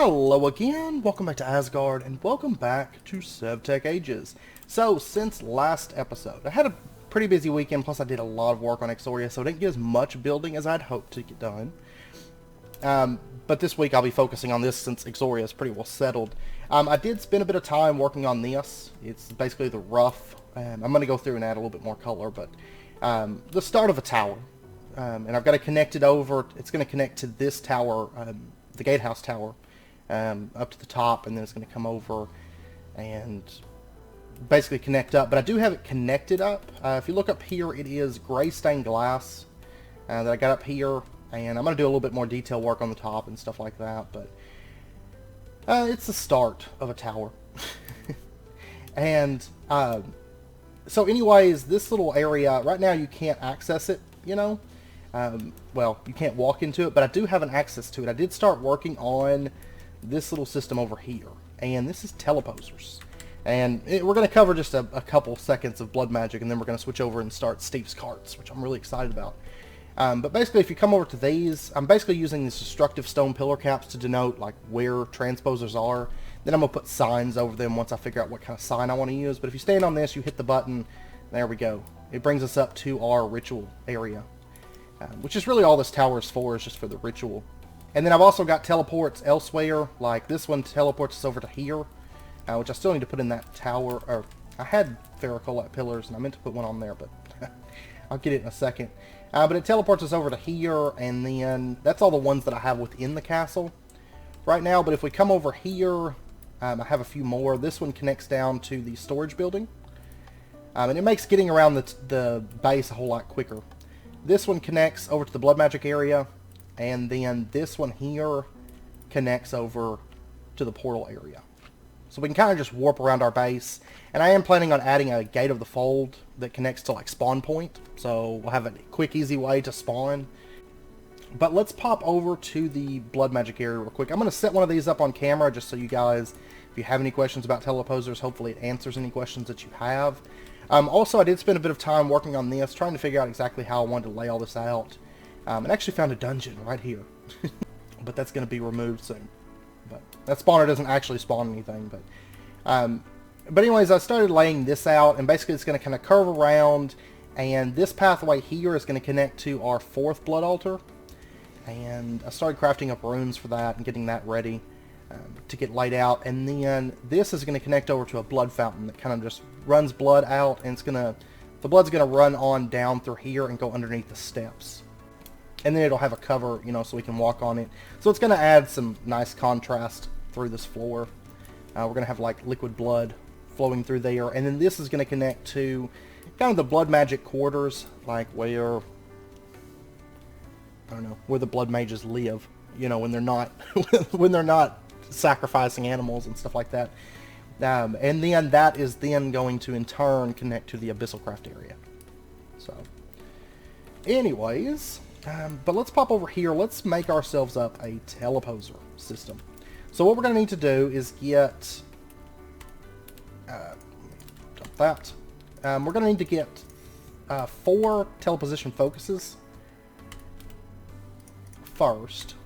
Hello again, welcome back to Asgard, and welcome back to SevTech Ages. So, since last episode, I had a pretty busy weekend, plus I did a lot of work on Exoria, so I didn't get as much building as I'd hoped to get done. But this week I'll be focusing on this since Exoria is pretty well settled. I did spend a bit of time working on this. It's basically the rough. I'm going to go through and add a little bit more color, but the start of a tower. And I've got to connect it over. It's going to connect to this tower, the gatehouse tower, up to the top, and then it's going to come over and basically connect up. But I do have it connected up. If you look up here, it is gray stained glass that I got up here, and I'm going to do a little bit more detail work on the top and stuff like that. But it's the start of a tower. And so anyways, this little area, right now you can't access it, you know. Well, you can't walk into it, but I do have an access to it. I did start working on this little system over here, and this is teleposers. And we're going to cover just a couple seconds of blood magic, and then we're going to switch over and start Steve's carts, which I'm really excited about. But basically, if you come over to these, I'm basically using these destructive stone pillar caps to denote like where transposers are. Then I'm going to put signs over them once I figure out what kind of sign I want to use. But if you stand on this, you hit the button, there we go. It brings us up to our ritual area. Which is really all this tower is for, is just for the ritual. And then I've also got teleports elsewhere, like this one teleports us over to here, which I still need to put in that tower. Or I had ferrocolite pillars, and I meant to put one on there, but I'll get it in a second. But it teleports us over to here, and then that's all the ones that I have within the castle right now. But if we come over here, I have a few more. This one connects down to the storage building, and it makes getting around the base a whole lot quicker. This one connects over to the blood magic area, and then this one here connects over to the portal area. So we can kind of just warp around our base, and I am planning on adding a gate of the fold that connects to like spawn point, so we'll have a quick easy way to spawn. But let's pop over to the blood magic area real quick. I'm going to set one of these up on camera just so you guys, if you have any questions about teleposers, hopefully it answers any questions that you have. Also, I did spend a bit of time working on this, trying to figure out exactly how I wanted to lay all this out. And actually found a dungeon right here. But that's going to be removed soon. But that spawner doesn't actually spawn anything. But anyways, I started laying this out, and basically it's going to kind of curve around. And this pathway here is going to connect to our 4th blood altar. And I started crafting up runes for that and getting that ready to get laid out. And then this is going to connect over to a blood fountain that kind of just runs blood out, and the blood's going to run on down through here and go underneath the steps. And then it'll have a cover, you know, so we can walk on it. So it's going to add some nice contrast through this floor. We're going to have like liquid blood flowing through there, and then this is going to connect to kind of the blood magic quarters, like where, I don't know, where the blood mages live, you know, when they're not when they're not sacrificing animals and stuff like that. And then that is then going to in turn connect to the abyssal craft area. So anyways, but let's pop over here. Let's make ourselves up a teleposer system. So what we're going to need to do is get dump that. We're going to need to get 4 teleposition focuses first.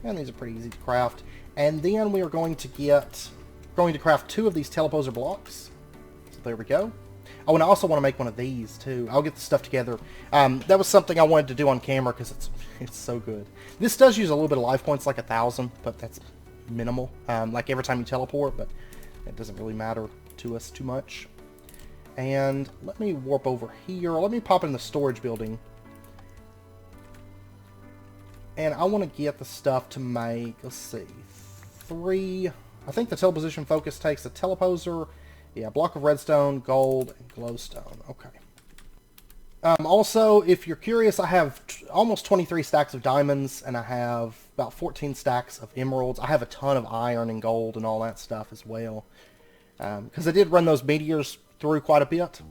And these are pretty easy to craft. And then we are going to craft 2 of these teleposer blocks. So there we go. Oh, and I also want to make one of these too. I'll get the stuff together. That was something I wanted to do on camera because it's so good. This does use a little bit of life points, like 1,000, but that's minimal. Like every time you teleport, but it doesn't really matter to us too much. And let me warp over here. Let me pop in the storage building. And I want to get the stuff to make, let's see, 3, I think the teleposition focus takes a teleposer, yeah, block of redstone, gold, and glowstone. Okay. Also, if you're curious, I have almost 23 stacks of diamonds, and I have about 14 stacks of emeralds. I have a ton of iron and gold and all that stuff as well, because I did run those meteors through quite a bit,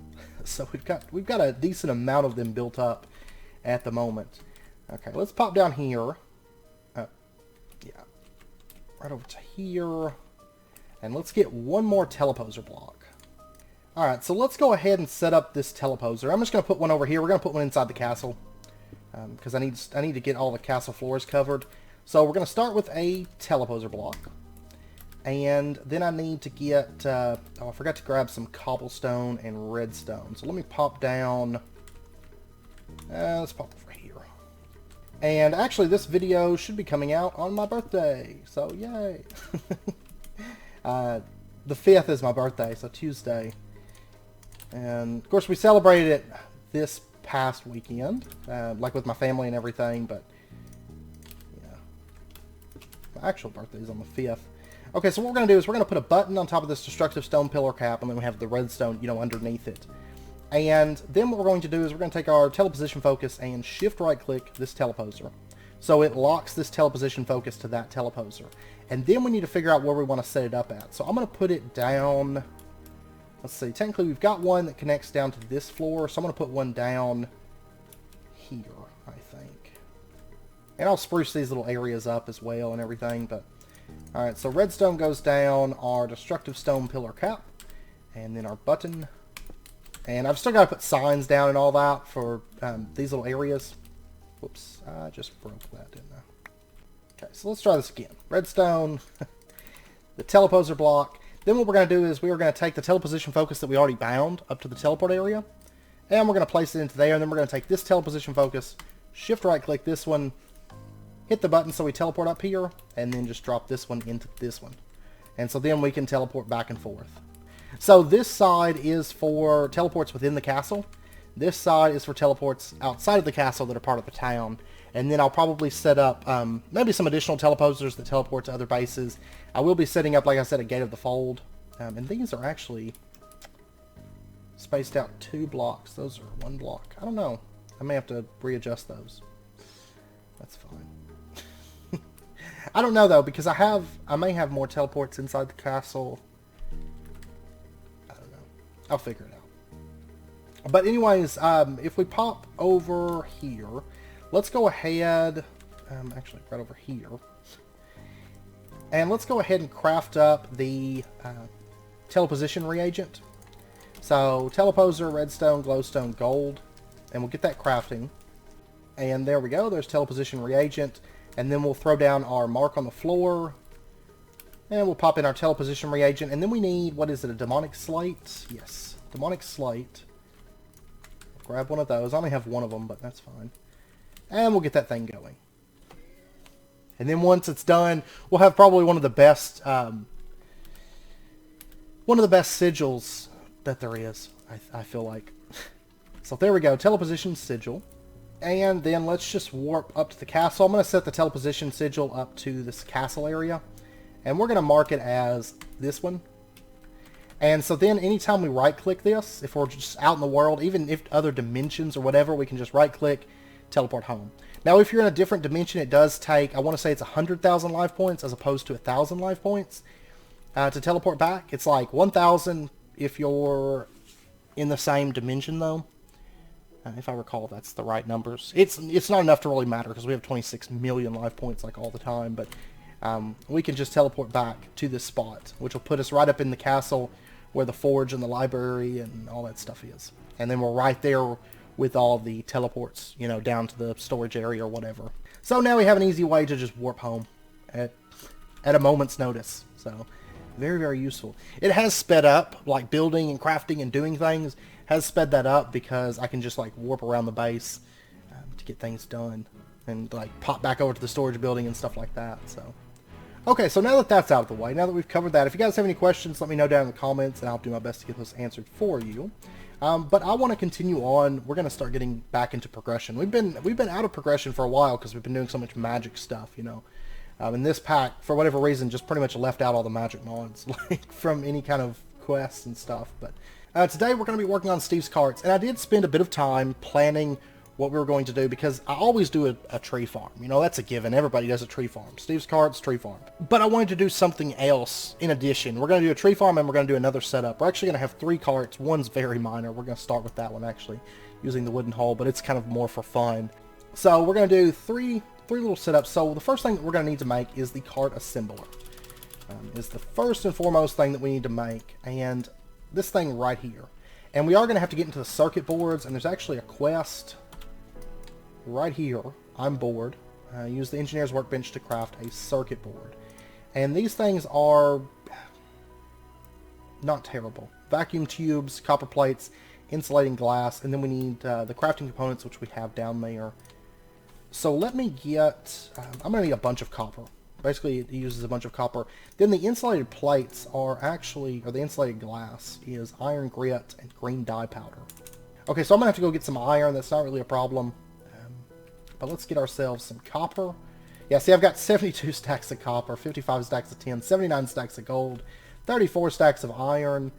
so we've got a decent amount of them built up at the moment. Okay, let's pop down here. Yeah, right over to here. And let's get one more teleposer block. Alright, so let's go ahead and set up this teleposer. I'm just going to put one over here. We're going to put one inside the castle. Because I need to get all the castle floors covered. So we're going to start with a teleposer block. And then I need to get, oh, I forgot to grab some cobblestone and redstone. So let me pop down, let's pop over here. And actually this video should be coming out on my birthday, so yay. The 5th is my birthday, so Tuesday. And of course we celebrated it this past weekend, like with my family and everything, but yeah, my actual birthday is on the 5th. Okay, so what we're going to do is we're going to put a button on top of this destructive stone pillar cap, and then we have the redstone, you know, underneath it. And then what we're going to do is we're going to take our teleposition focus and shift right click this teleposer. So it locks this teleposition focus to that teleposer. And then we need to figure out where we want to set it up at. So I'm going to put it down, let's see, technically we've got one that connects down to this floor, so I'm going to put one down here, I think. And I'll spruce these little areas up as well and everything, but alright, so redstone goes down our destructive stone pillar cap, and then our button. And I've still got to put signs down and all that for these little areas. Whoops, I just broke that, didn't I? Okay, so let's try this again. Redstone, the teleposer block. Then what we're going to do is we're going to take the teleposition focus that we already bound up to the teleport area, and we're going to place it into there, and then we're going to take this teleposition focus, shift right click this one, hit the button so we teleport up here, and then just drop this one into this one. And so then we can teleport back and forth. So this side is for teleports within the castle. This side is for teleports outside of the castle that are part of the town. And then I'll probably set up maybe some additional teleposers that teleport to other bases. I will be setting up, like I said, a Gate of the Fold. And these are actually spaced out 2 blocks. Those are 1 block. I don't know. I may have to readjust those. That's fine. I don't know though, because I may have more teleports inside the castle. I don't know. I'll figure it out. But anyways, if we pop over here, let's go ahead, actually right over here, and let's go ahead and craft up the teleposition reagent. So teleposer, redstone, glowstone, gold, and we'll get that crafting. And there we go, there's teleposition reagent. And then we'll throw down our mark on the floor. And we'll pop in our teleposition reagent. And then we need, what is it, a demonic slate? Yes, demonic slate. Grab one of those. I only have one of them, but that's fine. And we'll get that thing going. And then once it's done, we'll have probably one of the best sigils that there is, I feel like. So there we go, teleposition sigil. And then let's just warp up to the castle. I'm going to set the teleposition sigil up to this castle area. And we're going to mark it as this one. And so then anytime we right click this, if we're just out in the world, even if other dimensions or whatever, we can just right click, teleport home. Now if you're in a different dimension, it does take, I want to say it's 100,000 life points as opposed to 1,000 life points to teleport back. It's like 1,000 if you're in the same dimension though. If I recall, that's the right numbers. It's not enough to really matter because we have 26 million life points like all the time, but we can just teleport back to this spot, which will put us right up in the castle where the forge and the library and all that stuff is. And then we're right there with all the teleports, you know, down to the storage area or whatever. So now we have an easy way to just warp home at a moment's notice. So very, very useful. It has sped up, like building and crafting and doing things has sped that up because I can just like warp around the base to get things done and like pop back over to the storage building and stuff like that. So okay, so now that that's out of the way, now that we've covered that, if you guys have any questions, let me know down in the comments and I'll do my best to get those answered for you. But I want to continue on. We're going to start getting back into progression. We've been out of progression for a while because we've been doing so much magic stuff, you know. And this pack, for whatever reason, just pretty much left out all the magic mods, like from any kind of quests and stuff. But today we're going to be working on Steve's carts, and I did spend a bit of time planning what we were going to do because I always do a tree farm. You know, that's a given. Everybody does a tree farm. Steve's carts, tree farm. But I wanted to do something else in addition. We're going to do a tree farm and we're going to do another setup. We're actually going to have 3 carts. One's very minor. We're going to start with that one actually, using the wooden hull, but it's kind of more for fun. So we're going to do three little setups. So the first thing that we're going to need to make is the cart assembler. Is the first and foremost thing that we need to make, and this thing right here. And we are going to have to get into the circuit boards, and there's actually a quest right here. I'm bored. Use the engineer's workbench to craft a circuit board. And these things are not terrible. Vacuum tubes, copper plates, insulating glass, and then we need the crafting components, which we have down there. So let me get... I'm going to need a bunch of copper. Basically, it uses a bunch of copper. Then the insulated plates are actually... or the insulated glass is iron grit and green dye powder. Okay, so I'm going to have to go get some iron. That's not really a problem. But let's get ourselves some copper. Yeah, see, I've got 72 stacks of copper, 55 stacks of tin, 79 stacks of gold, 34 stacks of iron.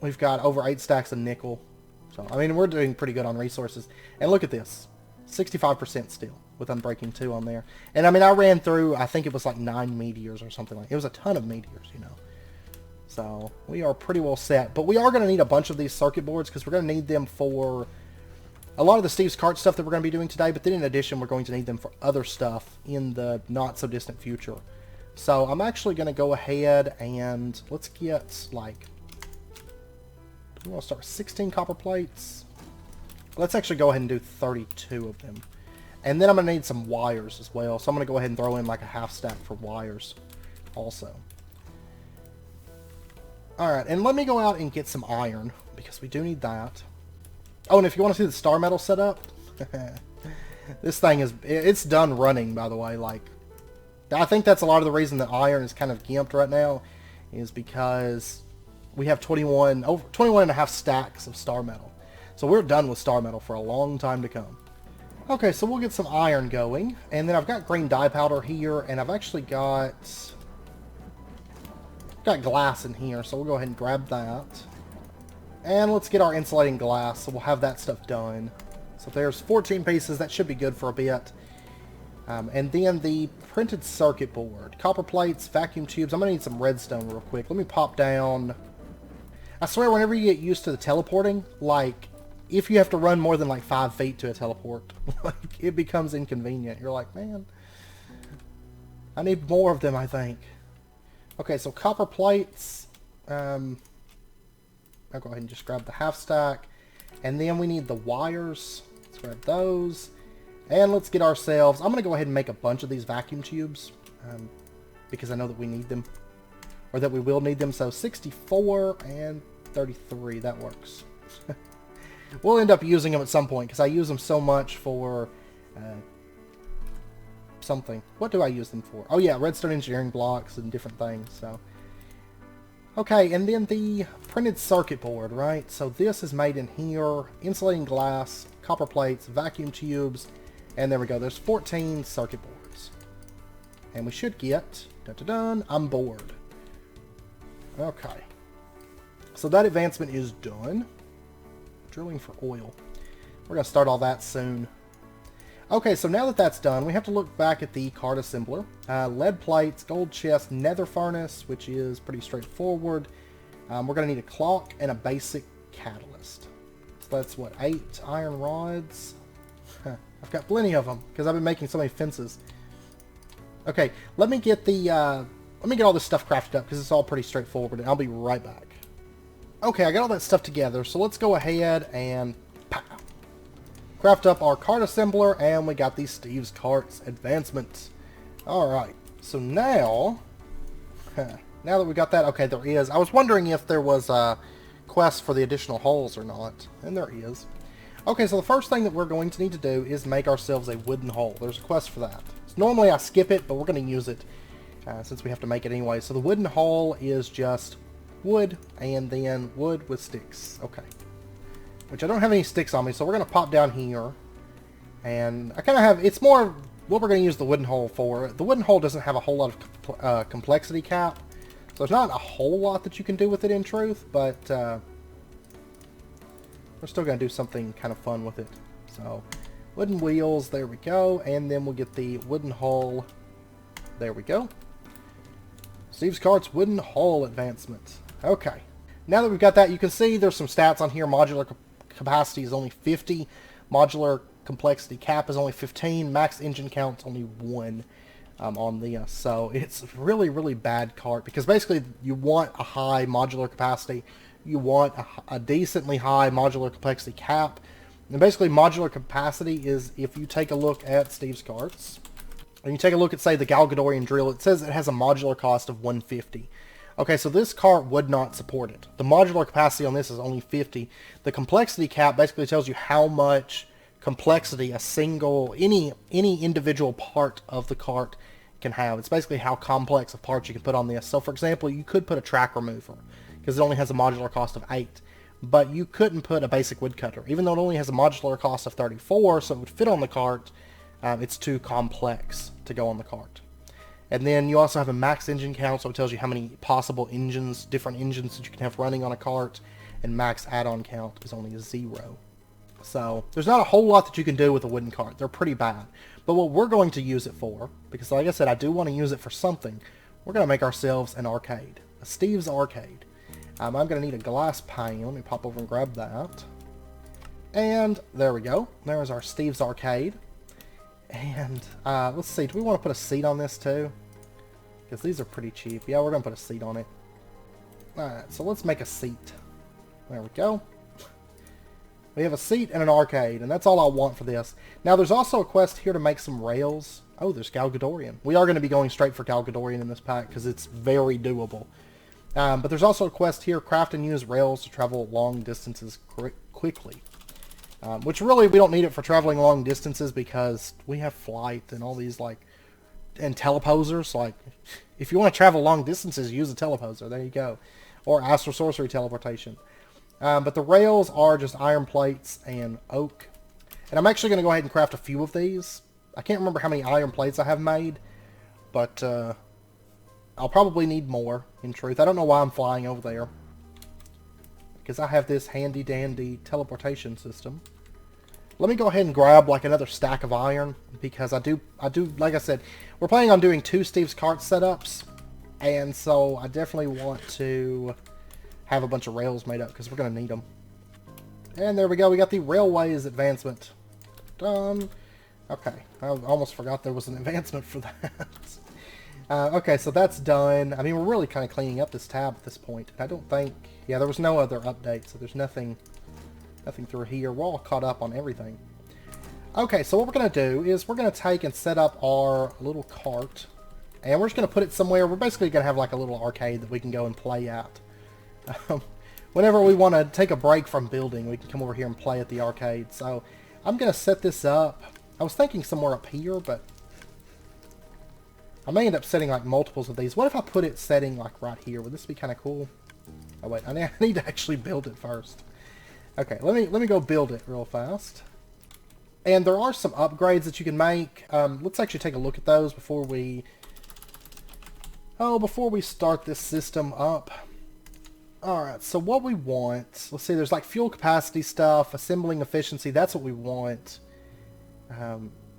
We've got over 8 stacks of nickel. So, I mean, we're doing pretty good on resources. And look at this. 65% still, with Unbreaking 2 on there. And, I mean, I ran through, I think it was like 9 meteors or something like that. It was a ton of meteors, you know. So, we are pretty well set. But we are going to need a bunch of these circuit boards, because we're going to need them for a lot of the Steve's Cart stuff that we're going to be doing today. But then, in addition, we're going to need them for other stuff in the not-so-distant future. So, I'm actually going to go ahead and let's get, like... I'm going to start with 16 copper plates. Let's actually go ahead and do 32 of them. And then I'm going to need some wires as well. So I'm going to go ahead and throw in like a half stack for wires also. Alright, and let me go out and get some iron, because we do need that. Oh, and if you want to see the star metal setup, this thing is, it's done running, by the way. Like, I think that's a lot of the reason that iron is kind of gimped right now, is because we have 21 and a half stacks of star metal. So we're done with star metal for a long time to come. Okay, so we'll get some iron going. And then I've got green dye powder here, and I've actually got glass in here, so we'll go ahead and grab that. And let's get our insulating glass, so we'll have that stuff done. So there's 14 pieces. That should be good for a bit. And then the printed circuit board. Copper plates, vacuum tubes. I'm going to need some redstone real quick. Let me pop down... I swear, whenever you get used to the teleporting, like, if you have to run more than, like, 5 feet to a teleport, like, it becomes inconvenient. You're like, man, I need more of them, I think. Okay, so copper plates. I'll go ahead and just grab the half stack. And then we need the wires. Let's grab those. And let's get ourselves... I'm going to go ahead and make a bunch of these vacuum tubes, because I know that we need them. Or that we will need them. So 64 and 33, that works. We'll end up using them at some point, because I use them so much for something. What do I use them for? Oh yeah, redstone engineering blocks and different things. So okay, and then the printed circuit board, right? So this is made in here. Insulating glass, copper plates, vacuum tubes, and there we go. There's 14 circuit boards. And we should get... Dun-dun-dun, I'm bored. Okay. So that advancement is done. Drilling for oil. We're going to start all that soon. Okay, so now that that's done, we have to look back at the card assembler. Lead plates, gold chest, nether furnace, which is pretty straightforward. We're going to need a clock and a basic catalyst. So that's, what, 8 iron rods? I've got plenty of them, because I've been making so many fences. Okay, let me get the... let me get all this stuff crafted up, because it's all pretty straightforward, and I'll be right back. Okay, I got all that stuff together, so let's go ahead and pow, craft up our cart assembler, and we got these Steve's Carts advancements. Alright, so now that we got that, okay, there is. I was wondering if there was a quest for the additional holes or not, and there is. Okay, so the first thing that we're going to need to do is make ourselves a wooden hole. There's a quest for that. So normally I skip it, but we're going to use it. Since we have to make it anyway. So the wooden hole is just wood, and then wood with sticks. Okay. Which I don't have any sticks on me, so we're going to pop down here. And I kind of have... It's more what we're going to use the wooden hole for. The wooden hole doesn't have a whole lot of complexity cap. So there's not a whole lot that you can do with it in truth, but we're still going to do something kind of fun with it. So, wooden wheels, there we go. And then we'll get the wooden hole. There we go. Steve's Cart's wooden hull advancement. Okay. Now that we've got that, you can see there's some stats on here. Modular capacity is only 50. Modular complexity cap is only 15. Max engine count's only 1 on this. So it's really, really bad cart, because basically you want a high modular capacity. You want a decently high modular complexity cap. And basically, modular capacity is if you take a look at Steve's carts, and you take a look at, say, the Galgadorian drill, it says it has a modular cost of 150. Okay, so this cart would not support it. The modular capacity on this is only 50. The complexity cap basically tells you how much complexity a single, any individual part of the cart can have. It's basically how complex of parts you can put on this. So, for example, you could put a track remover, because it only has a modular cost of 8. But you couldn't put a basic woodcutter. Even though it only has a modular cost of 34, so it would fit on the cart, it's too complex to go on the cart. And then you also have a max engine count, so it tells you how many possible engines, different engines that you can have running on a cart, and max add-on count is only 0. So there's not a whole lot that you can do with a wooden cart. They're pretty bad. But what we're going to use it for, because like I said, I do want to use it for something, we're going to make ourselves an arcade. A Steve's arcade. I'm going to need a glass pane. Let me pop over and grab that. And there we go. There's our Steve's arcade. And let's see, do we want to put a seat on this too? Because these are pretty cheap. Yeah, we're going to put a seat on it. Alright, so let's make a seat. There we go. We have a seat and an arcade, and that's all I want for this. Now, there's also a quest here to make some rails. Oh, there's Galgadorian. We are going to be going straight for Galgadorian in this pack because it's very doable. But there's also a quest here, craft and use rails to travel long distances quickly. Which really, we don't need it for traveling long distances because we have flight and all these, like, and teleposers. Like, if you want to travel long distances, use a teleposer. There you go. Or astral sorcery teleportation. But the rails are just iron plates and oak. And I'm actually going to go ahead and craft a few of these. I can't remember how many iron plates I have made, but I'll probably need more, in truth. I don't know why I'm flying over there, because I have this handy-dandy teleportation system. Let me go ahead and grab like another stack of iron, because I do, like I said, we're planning on doing 2 Steve's cart setups, and so I definitely want to have a bunch of rails made up, because we're going to need them. And there we go, we got the railways advancement done. Okay, I almost forgot there was an advancement for that. Okay, so that's done. I mean, we're really kind of cleaning up this tab at this point. I don't think... Yeah, there was no other update, so there's nothing through here. We're all caught up on everything. Okay, so what we're going to do is we're going to take and set up our little cart. And we're just going to put it somewhere. We're basically going to have like a little arcade that we can go and play at. Whenever we want to take a break from building, we can come over here and play at the arcade. So I'm going to set this up. I was thinking somewhere up here, but I may end up setting like multiples of these. What if I put it setting like right here? Would this be kind of cool? Oh wait, I need to actually build it first. Okay, let me go build it real fast. And there are some upgrades that you can make. Let's actually take a look at those before we start this system up. Alright, so what we want, let's see, there's like fuel capacity stuff, assembling efficiency, that's what we want.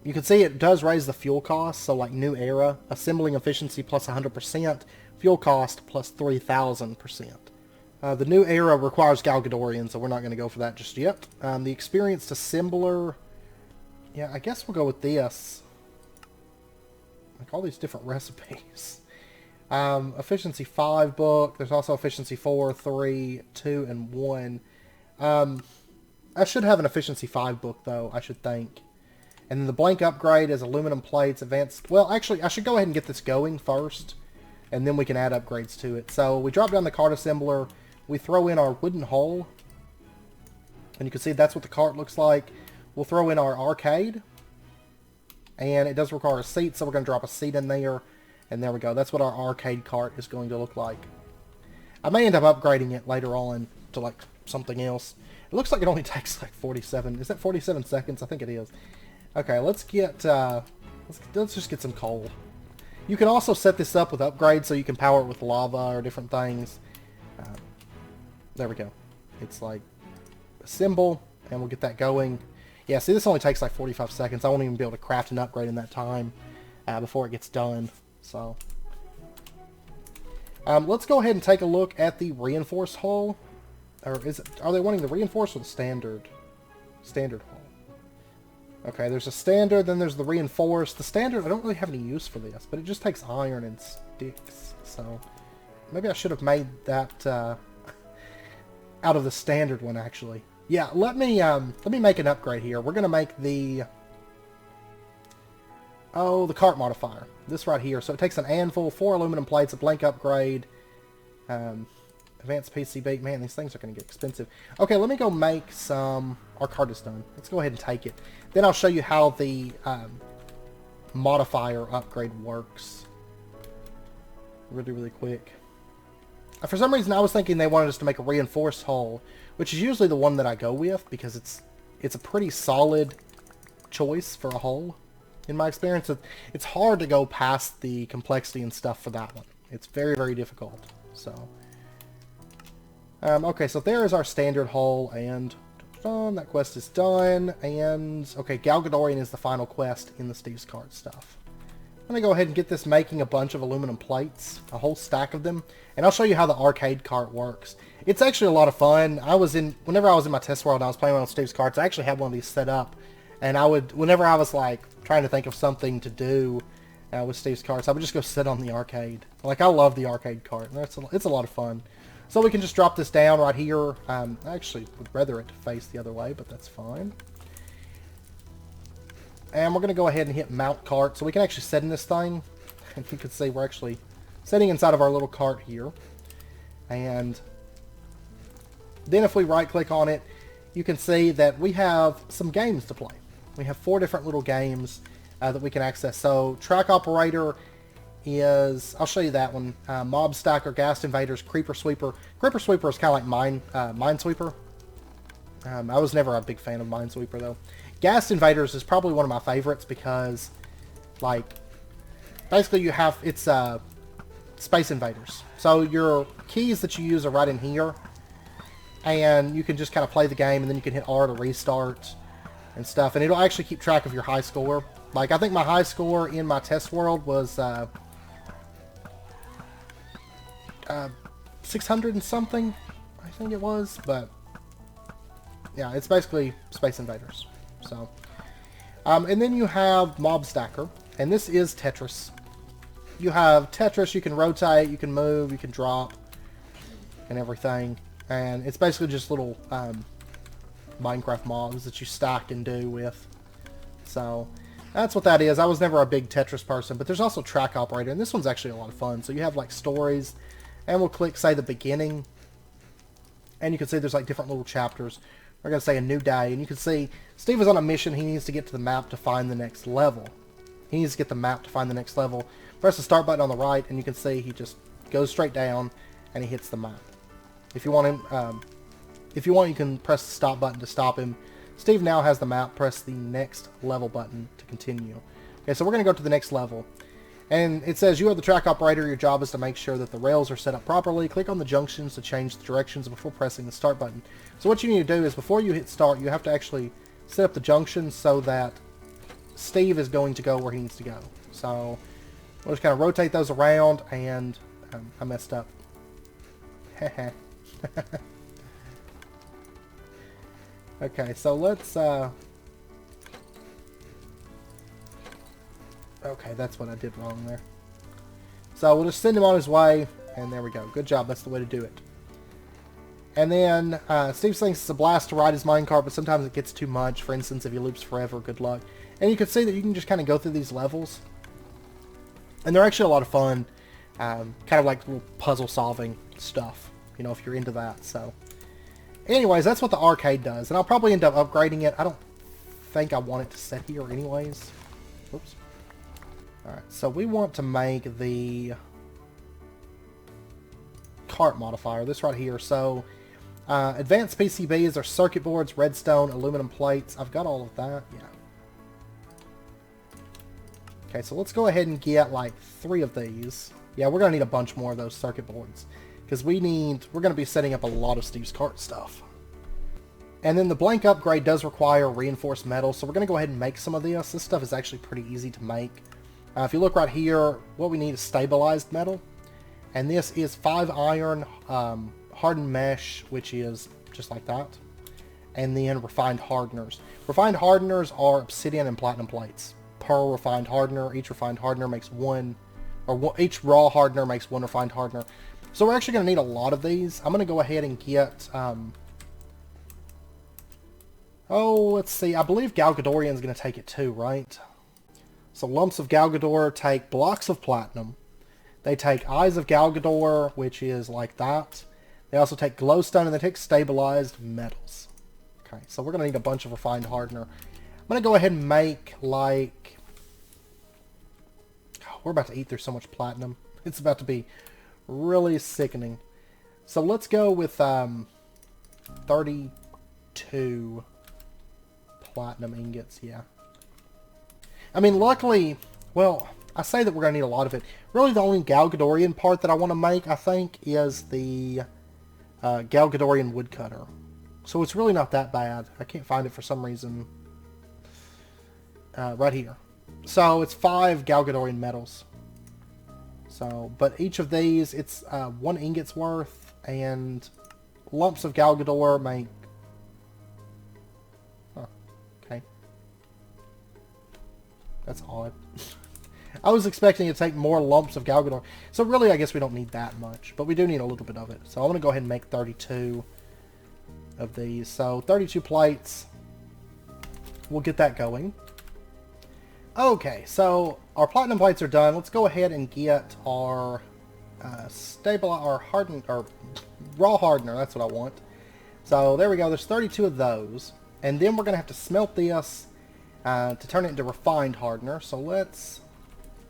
You can see it does raise the fuel cost, so like new era, assembling efficiency plus 100%, fuel cost plus 3,000%. The new era requires Galgadorian, so we're not going to go for that just yet. The experienced assembler, yeah, I guess we'll go with this. Like all these different recipes. Efficiency 5 book, there's also efficiency 4, 3, 2, and 1. I should have an efficiency 5 book though, I should think. And then the blank upgrade is aluminum plates, advanced... Well, actually, I should go ahead and get this going first, and then we can add upgrades to it. So we drop down the cart assembler, we throw in our wooden hull, and you can see that's what the cart looks like. We'll throw in our arcade, and it does require a seat, so we're going to drop a seat in there, and there we go. That's what our arcade cart is going to look like. I may end up upgrading it later on to like something else. It looks like it only takes like 47... Is that 47 seconds? I think it is. Okay, let's get, let's just get some coal. You can also set this up with upgrades so you can power it with lava or different things. There we go. It's like assemble, and we'll get that going. Yeah, see, this only takes like 45 seconds. I won't even be able to craft an upgrade in that time before it gets done. So, let's go ahead and take a look at the reinforced hull. Or are they wanting the reinforced or the standard hull? Okay, there's a standard, then there's the reinforced. The standard, I don't really have any use for this, but it just takes iron and sticks. So, maybe I should have made that out of the standard one, actually. Yeah, let me make an upgrade here. We're gonna make the the cart modifier. This right here. So it takes an anvil, 4 aluminum plates, a blank upgrade, advanced PCB. Man, these things are gonna get expensive. Okay, let me go make some. Our cart is done. Let's go ahead and take it. Then I'll show you how the modifier upgrade works. Really, really quick. For some reason, I was thinking they wanted us to make a reinforced hull, which is usually the one that I go with because it's a pretty solid choice for a hull. In my experience, it's hard to go past the complexity and stuff for that one. It's very, very difficult. So, okay, so there is our standard hull, and that quest is done. And okay, Galgadorian is the final quest in the Steve's Cart stuff. I'm going to go ahead and get this making a bunch of aluminum plates, a whole stack of them, and I'll show you how the arcade cart works. It's actually a lot of fun. Whenever I was in my test world and I was playing on Steve's Carts, I actually had one of these set up, and whenever I was like trying to think of something to do with Steve's Carts, I would just go sit on the arcade. Like, I love the arcade cart, and it's a lot of fun. So we can just drop this down right here. I actually would rather it face the other way, but that's fine. And we're going to go ahead and hit mount cart so we can actually set in this thing. And you can see we're actually sitting inside of our little cart here. And then if we right click on it, you can see that we have some games to play. We have 4 different little games that we can access. So Track Operator is, I'll show you that one. Mob Stacker, Ghast Invaders, Creeper Sweeper. Creeper Sweeper is kind of like Minesweeper. I was never a big fan of Minesweeper though. Ghast Invaders is probably one of my favorites because, like, basically it's Space Invaders. So your keys that you use are right in here, and you can just kind of play the game, and then you can hit R to restart and stuff, and it'll actually keep track of your high score. Like, I think my high score in my test world was 600 and something, I think it was, but yeah, it's basically Space Invaders. So, and then you have Mob Stacker, and this is Tetris. You have Tetris, you can rotate, you can move, you can drop, and everything. And it's basically just little Minecraft mobs that you stack and do with. So, that's what that is. I was never a big Tetris person, but there's also Track Operator, and this one's actually a lot of fun. So you have, like, stories, and we'll click, say, the beginning, and you can see there's, like, different little chapters. We're going to say a new day, and you can see Steve is on a mission. He needs to get to the map to find the next level. He needs to get the map to find the next level. Press the start button on the right, and you can see he just goes straight down, and he hits the map. If you want him, you can press the stop button to stop him. Steve now has the map. Press the next level button to continue. Okay, so we're going to go to the next level. And it says, you are the track operator. Your job is to make sure that the rails are set up properly. Click on the junctions to change the directions before pressing the start button. So what you need to do is, before you hit start, you have to actually set up the junctions so that Steve is going to go where he needs to go. So we'll just kind of rotate those around, and I messed up. Okay, so let's... Okay, that's what I did wrong there. So we'll just send him on his way, and there we go. Good job, that's the way to do it. And then Steve thinks it's a blast to ride his minecart, but sometimes it gets too much. For instance, if he loops forever, good luck. And you can see that you can just kind of go through these levels. And they're actually a lot of fun. Kind of like little puzzle solving stuff, you know, if you're into that. So, anyways, that's what the arcade does. And I'll probably end up upgrading it. I don't think I want it to sit here anyways. Oops. Alright, so we want to make the cart modifier, this right here. So, advanced PCBs are circuit boards, redstone, aluminum plates. I've got all of that, yeah. Okay, so let's go ahead and get like 3 of these. Yeah, we're going to need a bunch more of those circuit boards, because we're going to be setting up a lot of Steve's Cart stuff. And then the blank upgrade does require reinforced metal, so we're going to go ahead and make some of this. This stuff is actually pretty easy to make. If you look right here, what we need is stabilized metal. And this is 5 iron, hardened mesh, which is just like that. And then refined hardeners. Refined hardeners are obsidian and platinum plates per refined hardener. Each refined hardener makes one, or each raw hardener makes 1 refined hardener. So we're actually going to need a lot of these. I'm going to go ahead and get Oh, let's see. I believe Galgadorian's going to take it too, right? So lumps of Galgador take blocks of platinum. They take Eyes of Galgador, which is like that. They also take glowstone, and they take stabilized metals. Okay, so we're going to need a bunch of refined hardener. I'm going to go ahead and make, like... Oh, we're about to eat through so much platinum. It's about to be really sickening. So let's go with 32 platinum ingots, yeah. I mean, luckily, well, I say that we're going to need a lot of it. Really, the only Galgadorian part that I want to make, I think, is the Galgadorian Woodcutter. So it's really not that bad. I can't find it for some reason. Right here. So it's 5 Galgadorian metals. So, but each of these, it's 1 ingot's worth, and lumps of Galgador make... Huh. Okay. That's odd. I was expecting it to take more lumps of Galgador. So really, I guess we don't need that much. But we do need a little bit of it. So I'm going to go ahead and make 32 of these. So 32 plates. We'll get that going. Okay, so our platinum plates are done. Let's go ahead and get our hardened, or raw hardener. That's what I want. So there we go. There's 32 of those. And then we're going to have to smelt this to turn it into refined hardener. So let's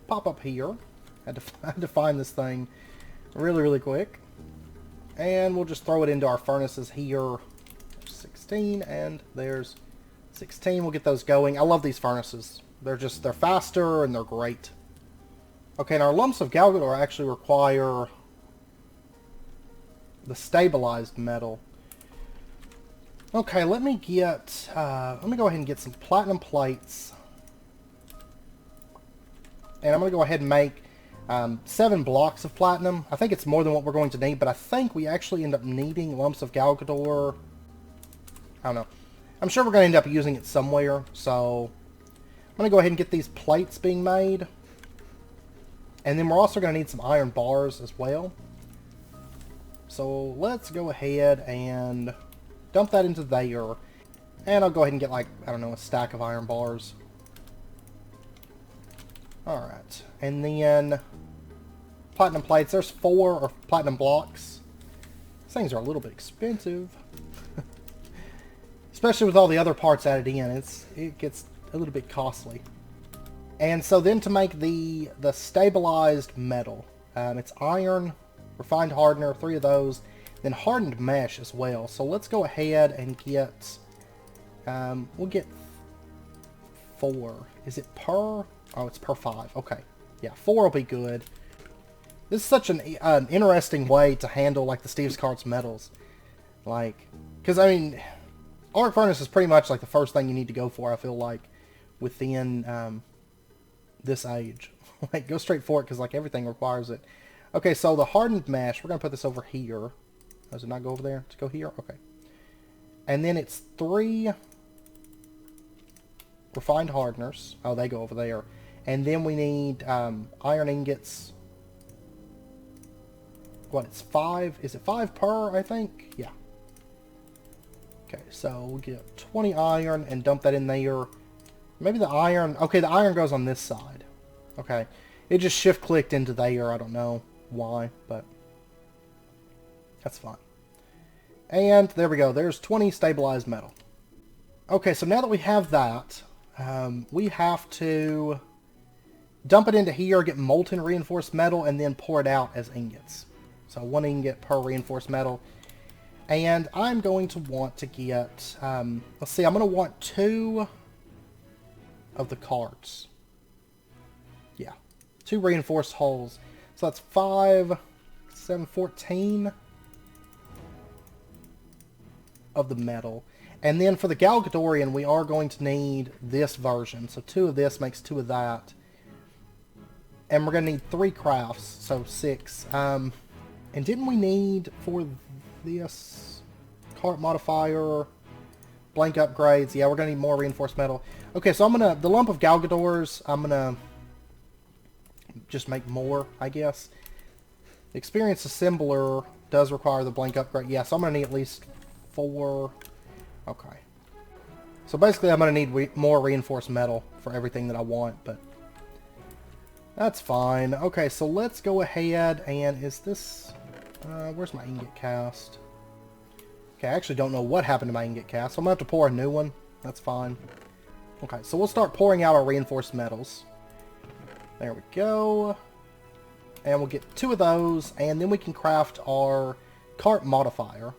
pop up here. I had to find this thing really, really quick. And we'll just throw it into our furnaces here. 16, and there's 16. We'll get those going. I love these furnaces. They're faster and they're great. Okay, and our lumps of Galgador actually require the stabilized metal. Okay, let me go ahead and get some platinum plates. And I'm going to go ahead and make 7 blocks of platinum. I think it's more than what we're going to need, but I think we actually end up needing lumps of Galgador. I don't know. I'm sure we're going to end up using it somewhere, so I'm going to go ahead and get these plates being made. And then we're also going to need some iron bars as well. So let's go ahead and dump that into there. And I'll go ahead and get, like, I don't know, a stack of iron bars. Alright. And then platinum plates. There's 4 or platinum blocks. These things are a little bit expensive. Especially with all the other parts added in. It gets a little bit costly. And so then to make the stabilized metal, it's iron, refined hardener, 3 of those, then hardened mesh as well. So let's go ahead and get, we'll get 4. Is it per? Oh, it's per 5. Okay. Yeah, 4 will be good. This is such an interesting way to handle, like, the Steve's Carts metals. Like, because, I mean, arc furnace is pretty much, like, the first thing you need to go for, I feel like, within this age. Like, go straight for it, because, like, everything requires it. Okay, so the hardened mesh, we're going to put this over here. Does it not go over there? To go here? Okay. And then it's 3 refined hardeners. Oh, they go over there. And then we need iron ingots. What, it's 5? Is it 5 per, I think? Yeah. Okay, so we'll get 20 iron and dump that in there. Maybe the iron... Okay, the iron goes on this side. Okay. It just shift-clicked into there. I don't know why, but that's fine. And there we go. There's 20 stabilized metal. Okay, so now that we have that, we have to dump it into here, get molten reinforced metal, and then pour it out as ingots. So 1 ingot per reinforced metal. And I'm going to want to get, let's see, I'm going to want 2 of the carts. Yeah, 2 reinforced hulls. So that's 5, 7, 14 of the metal. And then for the Galgadorian, we are going to need this version. So 2 of this makes 2 of that. And we're going to need 3 crafts, so 6. And didn't we need for this cart modifier, blank upgrades? Yeah, we're going to need more reinforced metal. Okay, so the lump of Galgadors, I'm going to just make more, I guess. The Experienced Assembler does require the blank upgrade. Yeah, so I'm going to need at least 4. Okay. So basically I'm going to need more reinforced metal for everything that I want, but that's fine. Okay, so let's go ahead and is this... where's my ingot cast? Okay, I actually don't know what happened to my ingot cast, so I'm going to have to pour a new one. That's fine. Okay, so we'll start pouring out our reinforced metals. There we go. And we'll get 2 of those, and then we can craft our cart modifier.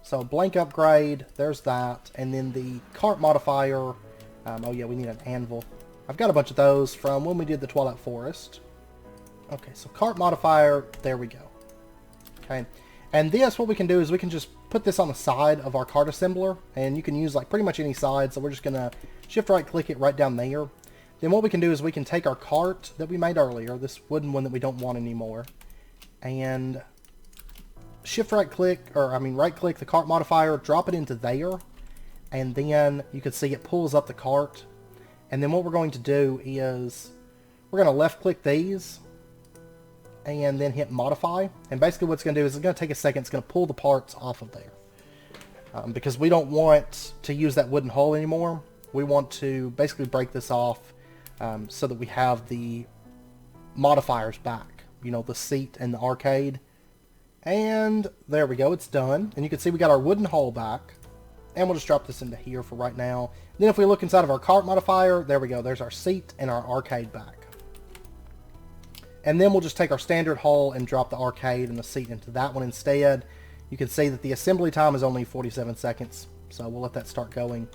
So blank upgrade, there's that, and then the cart modifier, oh yeah, we need an anvil. I've got a bunch of those from when we did the Twilight Forest. Okay, so cart modifier, there we go. Okay, and this, what we can do is we can just put this on the side of our cart assembler, and you can use like pretty much any side, so we're just going to shift right click it right down there. Then what we can do is we can take our cart that we made earlier, this wooden one that we don't want anymore, and shift right click, or I mean right click the cart modifier, drop it into there, and then you can see it pulls up the cart. And then what we're going to do is we're going to left click these and then hit modify, and basically what it's going to do is it's going to take a second, it's going to pull the parts off of there, because we don't want to use that wooden hull anymore. We want to basically break this off so that we have the modifiers back, you know, the seat and the arcade. And there we go, it's done. And you can see we got our wooden hull back. And we'll just drop this into here for right now. Then if we look inside of our cart modifier, there we go, there's our seat and our arcade back. And then we'll just take our standard hull and drop the arcade and the seat into that one instead. You can see that the assembly time is only 47 seconds. So we'll let that start going.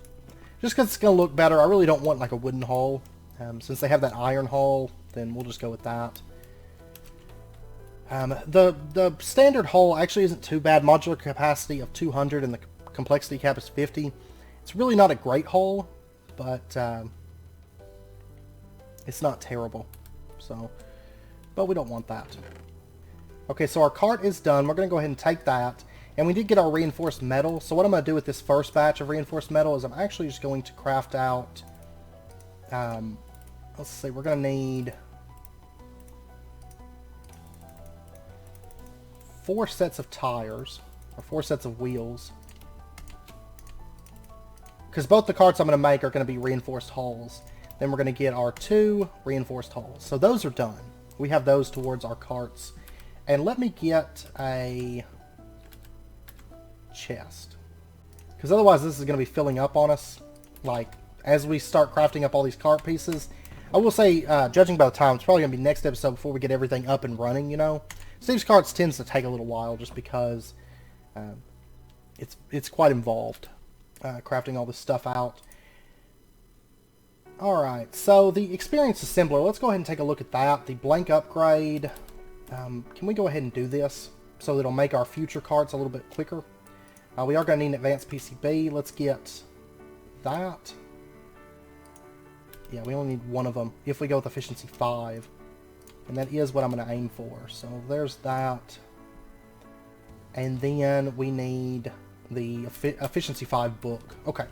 Just because it's going to look better, I really don't want like a wooden hull. Since they have that iron hull, then we'll just go with that. The standard hull actually isn't too bad. Modular capacity of 200 and the complexity cap is 50. It's really not a great hull, but it's not terrible. So, but we don't want that. Okay, so our cart is done. We're going to go ahead and take that. And we did get our reinforced metal. So what I'm going to do with this first batch of reinforced metal is I'm actually just going to craft out... let's see, we're going to need 4 sets of tires, or 4 sets of wheels. Because both the carts I'm going to make are going to be reinforced hulls. Then we're going to get our 2 reinforced hulls. So those are done. We have those towards our carts. And let me get a chest. Because otherwise this is going to be filling up on us. Like, as we start crafting up all these cart pieces. I will say, judging by the time, it's probably going to be next episode before we get everything up and running, you know. Steve's carts tends to take a little while just because it's quite involved. Crafting all this stuff out. Alright, so the experience assembler, let's go ahead and take a look at that. The blank upgrade, can we go ahead and do this so that it'll make our future carts a little bit quicker? We are going to need an advanced PCB. Let's get that. Yeah, we only need 1 of them if we go with efficiency 5. And that is what I'm going to aim for. So there's that. And then we need the efficiency 5 book. Okay.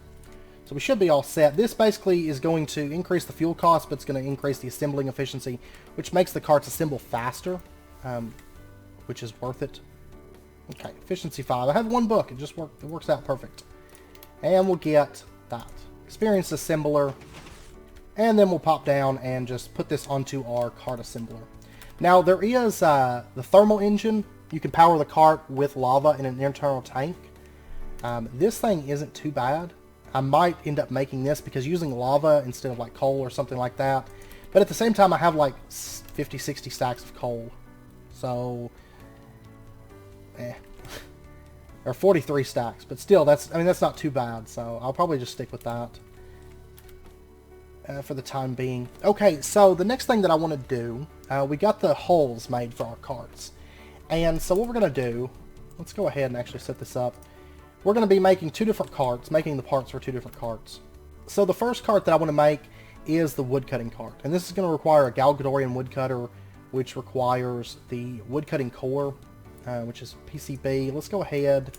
So we should be all set. This basically is going to increase the fuel cost, but it's going to increase the assembling efficiency, which makes the carts assemble faster, which is worth it. Okay, efficiency 5. I have 1 book. It works out perfect. And we'll get that. Experience assembler. And then we'll pop down and just put this onto our cart assembler. Now there is the thermal engine. You can power the cart with lava in an internal tank. This thing isn't too bad. I might end up making this because using lava instead of like coal or something like that. But at the same time I have like 50, 60 stacks of coal. So, or 43 stacks. But still, that's not too bad. So I'll probably just stick with that. For the time being. Okay, so the next thing that I want to do, we got the hulls made for our carts. And so what we're going to do, let's go ahead and actually set this up. We're going to be making 2 different carts, making the parts for 2 different carts. So the first cart that I want to make is the woodcutting cart. And this is going to require a Galgadorian woodcutter, which requires the woodcutting core, which is PCB. Let's go ahead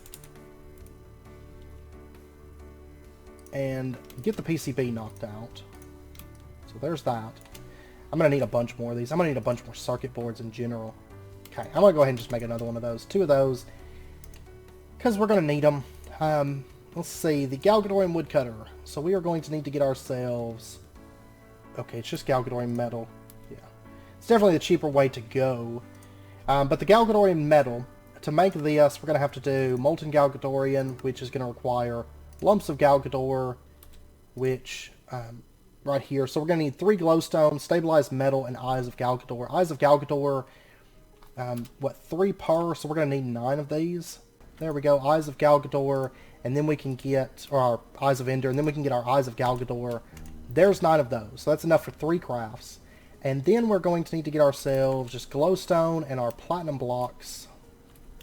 and get the PCB knocked out. So there's that. I'm going to need a bunch more of these. I'm going to need a bunch more circuit boards in general. Okay, I'm going to go ahead and just make another one of those. 2 of those. Because we're going to need them. let's see, the Galgadorian Woodcutter. So we are going to need to get ourselves... Okay, it's just Galgadorian metal. Yeah. It's definitely the cheaper way to go. But the Galgadorian metal, to make this, we're going to have to do Molten Galgadorian, which is going to require lumps of Galgador, which... right here. So we're going to need 3 glowstones, stabilized metal, and Eyes of Galgador. Eyes of Galgador, 3 per, so we're going to need 9 of these. There we go, Eyes of Galgador, and then we can get, or our Eyes of Ender, and then we can get our Eyes of Galgador. There's 9 of those, so that's enough for 3 crafts. And then we're going to need to get ourselves just glowstone and our platinum blocks.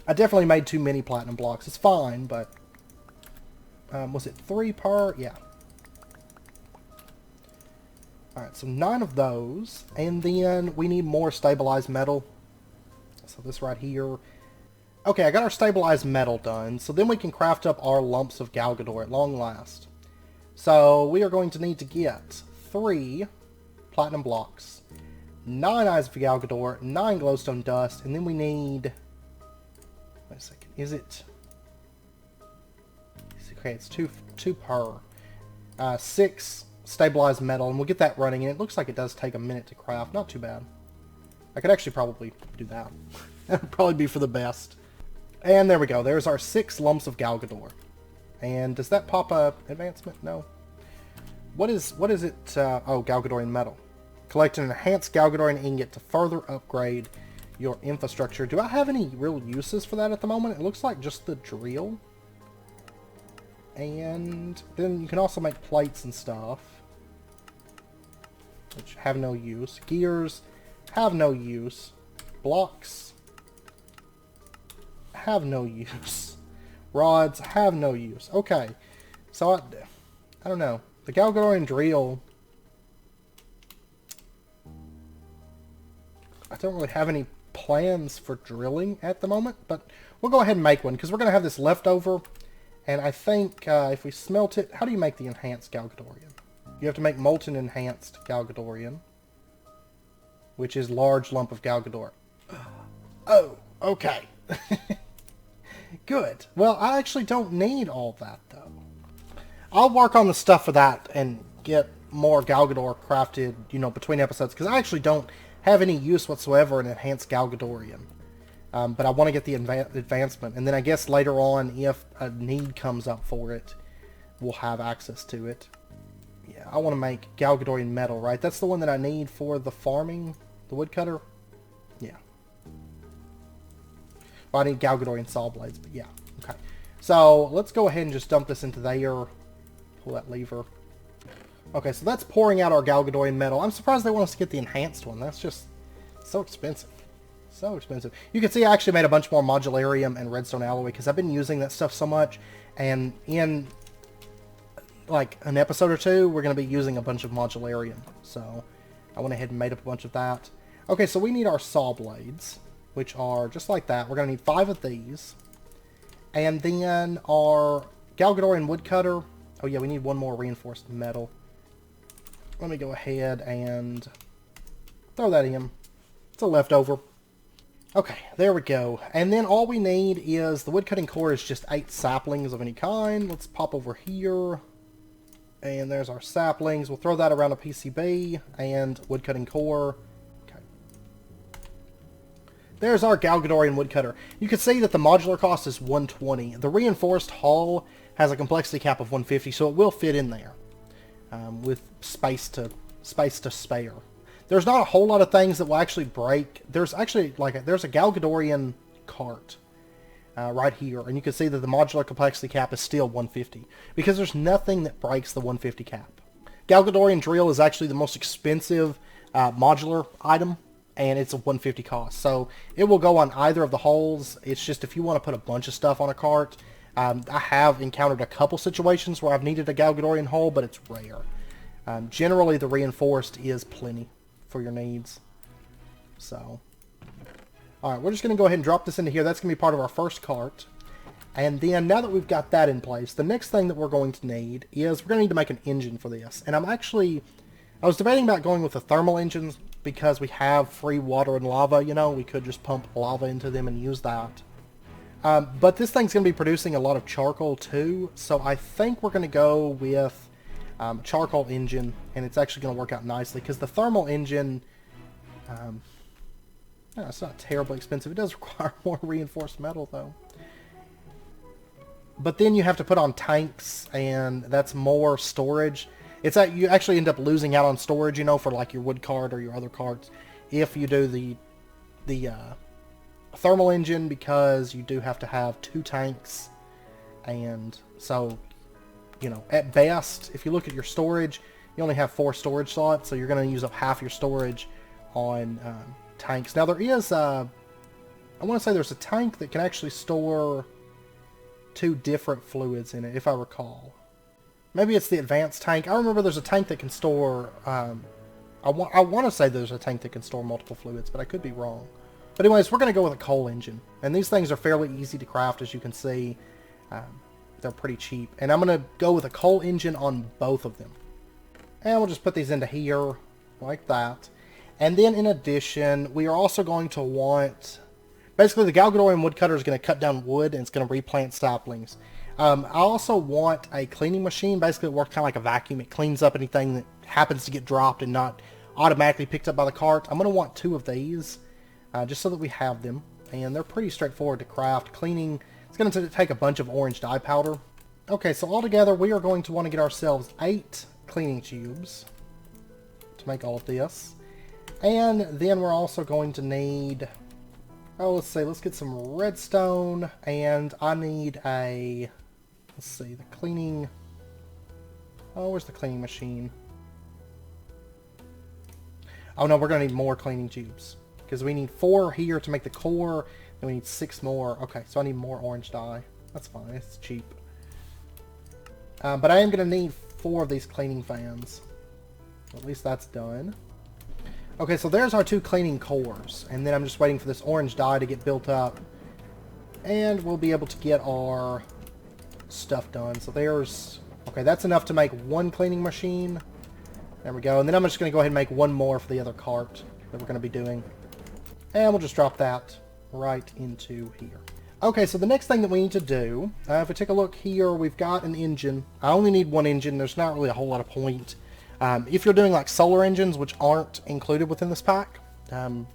I definitely made too many platinum blocks. It's fine, but... was it 3 per? Yeah. Alright, so 9 of those. And then we need more stabilized metal. So this right here. Okay, I got our stabilized metal done. So then we can craft up our lumps of Galgador at long last. So we are going to need to get 3 platinum blocks, 9 Eyes of Galgador, 9 glowstone dust, and then we need... Wait a second. Is it... Okay, it's 2 per. 6 stabilized metal, and we'll get that running, and it looks like it does take a minute to craft. Not too bad. I could actually probably do that. That would probably be for the best. And there we go. There's our 6 lumps of Galgador. And does that pop a advancement? No. What is it? Oh, Galgadorian metal. Collect an enhanced Galgadorian ingot to further upgrade your infrastructure. Do I have any real uses for that at the moment? It looks like just the drill. And then you can also make plates and stuff, which have no use. Gears have no use. Blocks have no use. Rods have no use. Okay, so I don't know. The Galgadorian drill, I don't really have any plans for drilling at the moment, but we'll go ahead and make one because we're going to have this leftover. And I think if we smelt it, how do you make the enhanced Galgadorian? You have to make molten enhanced Galgadorian, which is large lump of Galgador. Oh, okay. Good. Well, I actually don't need all that, though. I'll work on the stuff for that and get more Galgador crafted, you know, between episodes, because I actually don't have any use whatsoever in enhanced Galgadorian. But I want to get the advancement, and then I guess later on, if a need comes up for it, we'll have access to it. Yeah, I want to make Galgadorian metal, right? That's the one that I need for the farming, the woodcutter? Yeah. Well, I need Galgadorian saw blades, but yeah. Okay. So, let's go ahead and just dump this into there. Pull that lever. Okay, so that's pouring out our Galgadorian metal. I'm surprised they want us to get the enhanced one. That's just so expensive. So expensive. You can see I actually made a bunch more modularium and redstone alloy because I've been using that stuff so much, and in like an episode or two we're going to be using a bunch of modularium, so I went ahead and made up a bunch of that. Okay, so we need our saw blades, which are just like that. We're going to need 5 of these, and then our Galgadorian woodcutter. Oh yeah, we need 1 more reinforced metal. Let me go ahead and throw that in. It's a leftover. Okay, there we go. And then all we need is, the woodcutting core is just 8 saplings of any kind. Let's pop over here. And there's our saplings. We'll throw that around a PCB and woodcutting core. Okay. There's our Galgadorian woodcutter. You can see that the modular cost is 120. The reinforced hull has a complexity cap of 150, so it will fit in there with space to spare. There's not a whole lot of things that will actually break. There's actually there's a Galgadorian cart right here, and you can see that the modular complexity cap is still 150 because there's nothing that breaks the 150 cap. Galgadorian drill is actually the most expensive modular item, and it's a 150 cost, so it will go on either of the hulls. It's just if you want to put a bunch of stuff on a cart. I have encountered a couple situations where I've needed a Galgadorian hull, but it's rare. Generally, the reinforced is plenty for your needs. So, alright, we're just going to go ahead and drop this into here. That's going to be part of our first cart. And then, now that we've got that in place, the next thing that we're going to need is we're going to need to make an engine for this. And I was debating about going with the thermal engines because we have free water and lava, you know. We could just pump lava into them and use that. But this thing's going to be producing a lot of charcoal too, so I think we're going to go with charcoal engine, and it's actually going to work out nicely because the thermal engine, no, it's not terribly expensive. It does require more reinforced metal though. But then you have to put on tanks, and that's more storage. It's that you actually end up losing out on storage, you know, for like your wood cart or your other carts if you do the thermal engine, because you do have to have 2 tanks. And so, you know, at best, if you look at your storage, you only have 4 storage slots, so you're going to use up half your storage on tanks. Now there is I want to say there's a tank that can actually store 2 different fluids in it, if I recall. Maybe it's the advanced tank. I remember there's a tank that can store, I want to say there's a tank that can store multiple fluids, but I could be wrong. But anyways, we're going to go with a coal engine. And these things are fairly easy to craft, as you can see. They're pretty cheap. And I'm going to go with a coal engine on both of them. And we'll just put these into here, like that. And then in addition, we are also going to want... Basically, the Galgadorian Woodcutter is going to cut down wood, and it's going to replant saplings. I also want a cleaning machine. Basically, it works kind of like a vacuum. It cleans up anything that happens to get dropped and not automatically picked up by the cart. I'm going to want 2 of these, just so that we have them. And they're pretty straightforward to craft. Cleaning, it's going to take a bunch of orange dye powder. Okay, so altogether, we are going to want to get ourselves 8 cleaning tubes to make all of this. And then we're also going to need... Oh, let's see, let's get some redstone, and I need a... Let's see, the cleaning... Oh, where's the cleaning machine? Oh no, we're going to need more cleaning tubes. Because we need 4 here to make the core, and we need 6 more. Okay, so I need more orange dye. That's fine, it's cheap. But I am going to need 4 of these cleaning fans. At least that's done. Okay, so there's our 2 cleaning cores, and then I'm just waiting for this orange dye to get built up, and we'll be able to get our stuff done. So there's... Okay, that's enough to make 1 cleaning machine. There we go, and then I'm just going to go ahead and make 1 more for the other cart that we're going to be doing. And we'll just drop that right into here. Okay, so the next thing that we need to do, if we take a look here, we've got an engine. I only need 1 engine. There's not really a whole lot of point. If you're doing like solar engines, which aren't included within this pack, you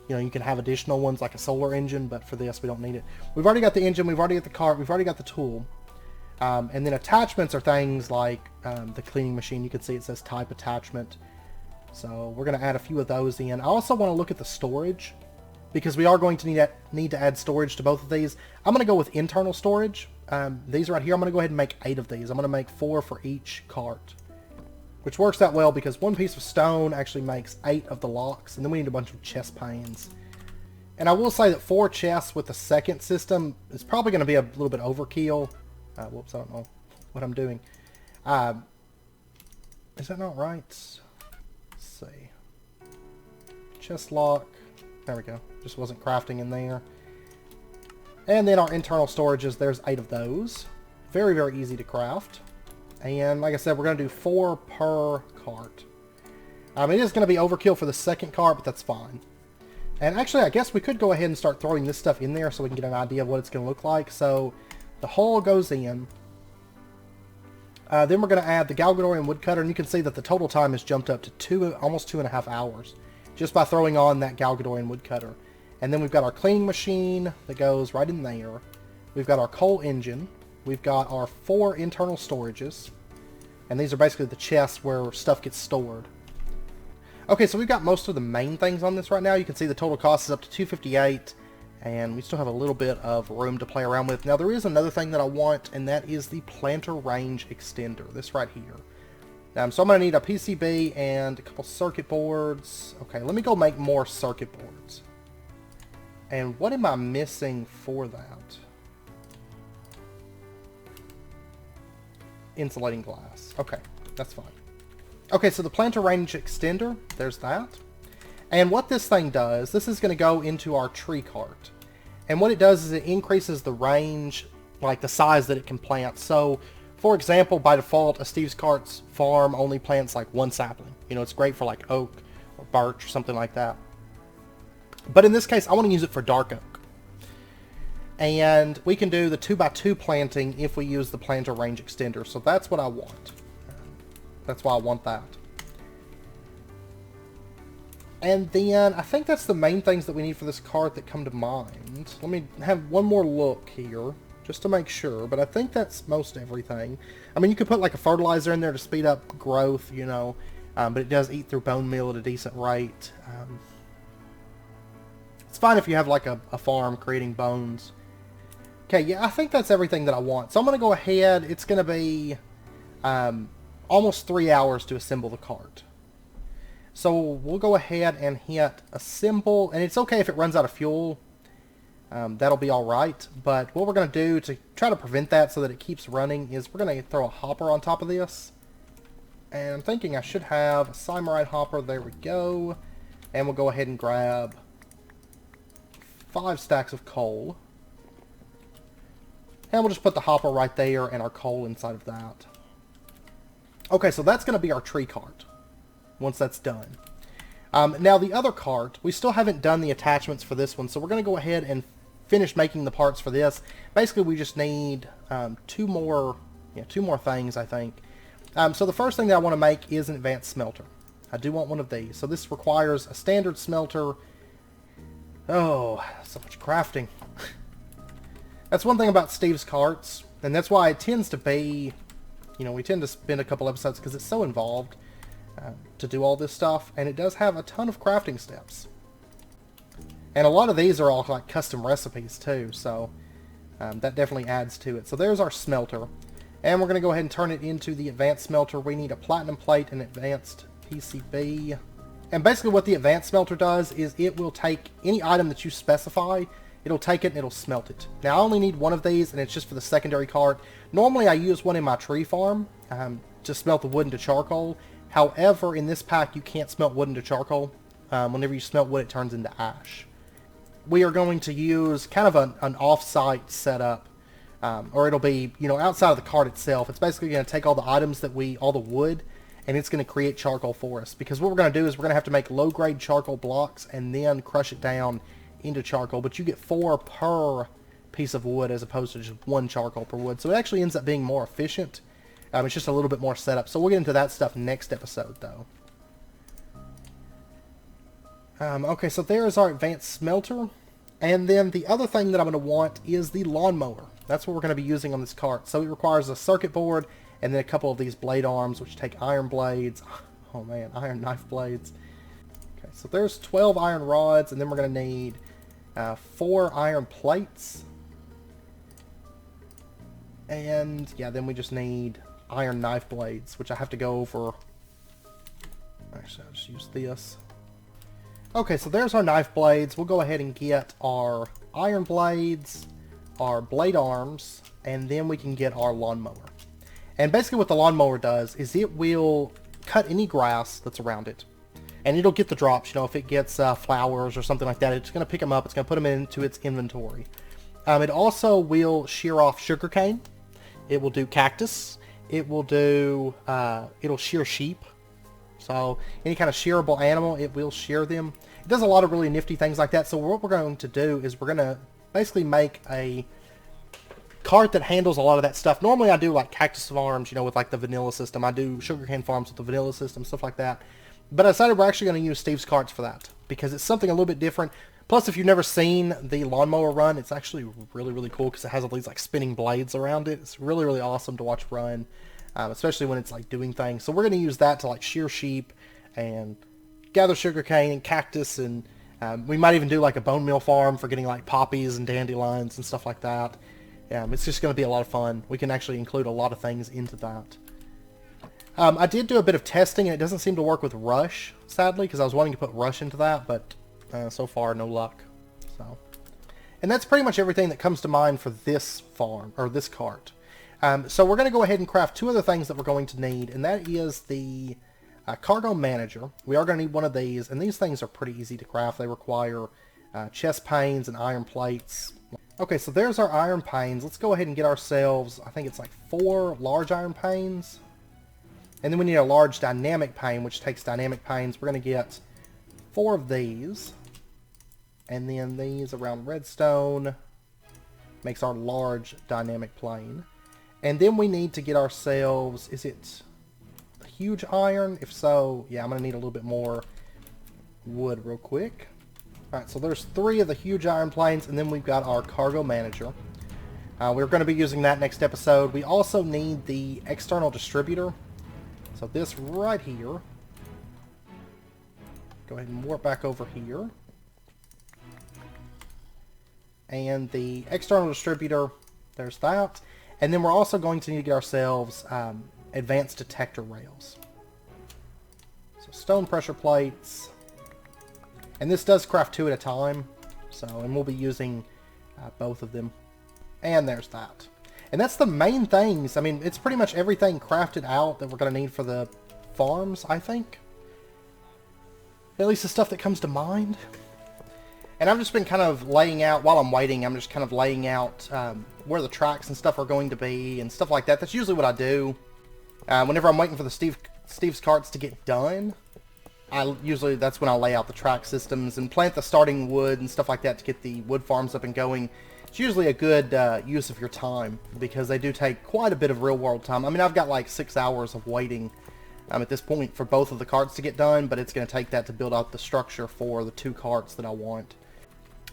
know, you can have additional ones like a solar engine, but for this we don't need it. We've already got the engine, we've already got the cart, we've already got the tool. And then attachments are things like the cleaning machine. You can see it says type attachment. So we're going to add a few of those in. I also want to look at the storage, because we are going to need to add storage to both of these. I'm going to go with internal storage. These right here, I'm going to go ahead and make 8 of these. I'm going to make 4 for each cart. Which works out well because 1 piece of stone actually makes 8 of the locks, and then we need a bunch of chest panes. And I will say that 4 chests with the second system is probably going to be a little bit overkill. Whoops, I don't know what I'm doing. Is that not right? Let's see. Chest lock. There we go. Just wasn't crafting in there. And then our internal storages, there's 8 of those. Very, very easy to craft. And like I said, we're going to do 4 per cart. It is going to be overkill for the second cart, but that's fine. And actually, I guess we could go ahead and start throwing this stuff in there so we can get an idea of what it's going to look like. So the hull goes in. Then we're going to add the Galgadorian Woodcutter, and you can see that the total time has jumped up to almost 2.5 hours just by throwing on that Galgadorian Woodcutter. And then we've got our cleaning machine that goes right in there. We've got our coal engine. We've got our 4 internal storages, and these are basically the chests where stuff gets stored. Okay, so we've got most of the main things on this right now. You can see the total cost is up to $258, and we still have a little bit of room to play around with. Now, there is another thing that I want, and that is the planter range extender, this right here. So I'm going to need a PCB and a couple circuit boards. Okay, let me go make more circuit boards. And what am I missing for that? Insulating glass. Okay, that's fine. Okay, so the planter range extender, there's that. And what this thing does, this is going to go into our tree cart. And what it does is it increases the range, like the size that it can plant. So, for example, by default, a Steve's Cart's farm only plants like 1 sapling. You know, it's great for like oak or birch or something like that. But in this case, I want to use it for dark oak. And we can do the 2x2 planting if we use the planter range extender. So that's what I want. That's why I want that. And then I think that's the main things that we need for this cart that come to mind. Let me have one more look here just to make sure, but I think that's most everything. I mean, you could put like a fertilizer in there to speed up growth, you know, but it does eat through bone meal at a decent rate. It's fine if you have like a farm creating bones. Okay, yeah, I think that's everything that I want. So I'm going to go ahead. It's going to be almost 3 hours to assemble the cart. So we'll go ahead and hit assemble, and it's okay if it runs out of fuel. That'll be alright, but what we're going to do to try to prevent that so that it keeps running is we're going to throw a hopper on top of this. And I'm thinking I should have a Symarite hopper. There we go. And we'll go ahead and grab 5 stacks of coal. And we'll just put the hopper right there and our coal inside of that. Okay, so that's going to be our tree cart once that's done. Now the other cart, we still haven't done the attachments for this one, so we're going to go ahead and finish making the parts for this. Basically, we just need two more things, I think. So the first thing that I want to make is an advanced smelter. I do want one of these. So this requires a standard smelter. Oh, so much crafting. That's one thing about Steve's carts, and that's why it tends to be, you know, we tend to spend a couple episodes because it's so involved to do all this stuff, and it does have a ton of crafting steps. And a lot of these are all like custom recipes too, so that definitely adds to it. So there's our smelter, and we're going to go ahead and turn it into the advanced smelter. We need a platinum plate and advanced PCB. And basically what the advanced smelter does is it will take any item that you specify, it'll take it and it'll smelt it. Now I only need one of these, and it's just for the secondary cart. Normally I use one in my tree farm to smelt the wood into charcoal. However, in this pack you can't smelt wood into charcoal. Whenever you smelt wood, it turns into ash. We are going to use kind of an off-site setup, or it'll be, you know, outside of the cart itself. It's basically going to take all the items that all the wood, and it's going to create charcoal for us. Because what we're going to do is we're going to have to make low-grade charcoal blocks and then crush it down into charcoal. But you get 4 per piece of wood as opposed to just 1 charcoal per wood. So it actually ends up being more efficient. It's just a little bit more setup. So we'll get into that stuff next episode, though. Okay, so there's our advanced smelter. And then the other thing that I'm going to want is the lawnmower. That's what we're going to be using on this cart. So it requires a circuit board and then a couple of these blade arms, which take iron blades. Oh man, iron knife blades. Okay, so there's 12 iron rods, and then we're going to need 4 iron plates. And yeah, then we just need iron knife blades, which I have to go over. Actually, I'll just use this. Okay, so there's our knife blades. We'll go ahead and get our iron blades, our blade arms, and then we can get our lawnmower. And basically what the lawnmower does is it will cut any grass that's around it. And it'll get the drops, you know, if it gets flowers or something like that, it's going to pick them up, it's going to put them into its inventory. It also will shear off sugarcane. It will do cactus. It will do, it'll shear sheep. So any kind of shearable animal, it will shear them. It does a lot of really nifty things like that. So what we're going to do is we're going to basically make a cart that handles a lot of that stuff. Normally I do like cactus farms, you know, with like the vanilla system. I do sugarcane farms with the vanilla system, stuff like that. But I decided we're actually going to use Steve's carts for that because it's something a little bit different. Plus, if you've never seen the lawnmower run, it's actually really, really cool because it has all these like spinning blades around it. It's really, really awesome to watch run. Especially when it's like doing things. So we're going to use that to like shear sheep and gather sugarcane and cactus, and we might even do like a bone meal farm for getting like poppies and dandelions and stuff like that. It's just going to be a lot of fun. We can actually include a lot of things into that. I did do a bit of testing, and it doesn't seem to work with rush, sadly, because I was wanting to put rush into that, but so far no luck. So, and that's pretty much everything that comes to mind for this farm or this cart. So we're going to go ahead and craft 2 other things that we're going to need, and that is the cargo manager. We are going to need one of these, and these things are pretty easy to craft. They require chest panes and iron plates. Okay, so there's our iron panes. Let's go ahead and get ourselves, I think it's like 4 large iron panes. And then we need a large dynamic pane, which takes dynamic panes. We're going to get 4 of these. And then these around redstone. Makes our large dynamic plane. And then we need to get ourselves, is it a huge iron? If so, yeah, I'm going to need a little bit more wood real quick. Alright, so there's 3 of the huge iron planes, and then we've got our cargo manager. We're going to be using that next episode. We also need the external distributor. So this right here. Go ahead and warp back over here. And the external distributor, there's that. And then we're also going to need to get ourselves advanced detector rails. So stone pressure plates. And this does craft 2 at a time. So, and we'll be using both of them. And there's that. And that's the main things. I mean, it's pretty much everything crafted out that we're going to need for the farms, I think. At least the stuff that comes to mind. And I've just been kind of laying out, while I'm waiting, I'm just kind of laying out where the tracks and stuff are going to be and stuff like that. That's usually what I do. Whenever I'm waiting for the Steve's carts to get done, that's when I'll lay out the track systems and plant the starting wood and stuff like that to get the wood farms up and going. It's usually a good use of your time because they do take quite a bit of real-world time. I mean, I've got like 6 hours of waiting at this point for both of the carts to get done, but it's going to take that to build out the structure for the 2 carts that I want.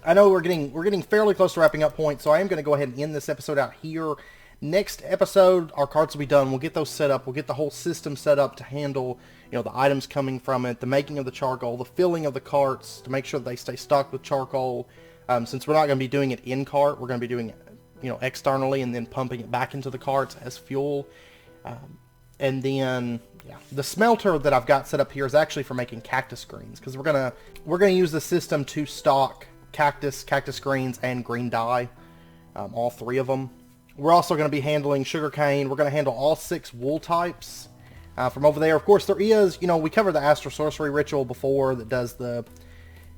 I know we're getting fairly close to wrapping up point, so I am going to go ahead and end this episode out here. Next episode, our carts will be done. We'll get those set up. We'll get the whole system set up to handle, the items coming from it, the making of the charcoal, the filling of the carts to make sure they stay stocked with charcoal. Since we're not going to be doing it in cart, we're going to be doing it, externally and then pumping it back into the carts as fuel. And then, yeah, the smelter that I've got set up here is actually for making cactus greens because we're gonna use the system to stock cactus greens, and green dye, all 3 of them. We're also going to be handling sugarcane. We're going to handle all 6 wool types from over there. Of course, there is, we covered the astral sorcery ritual before that does the,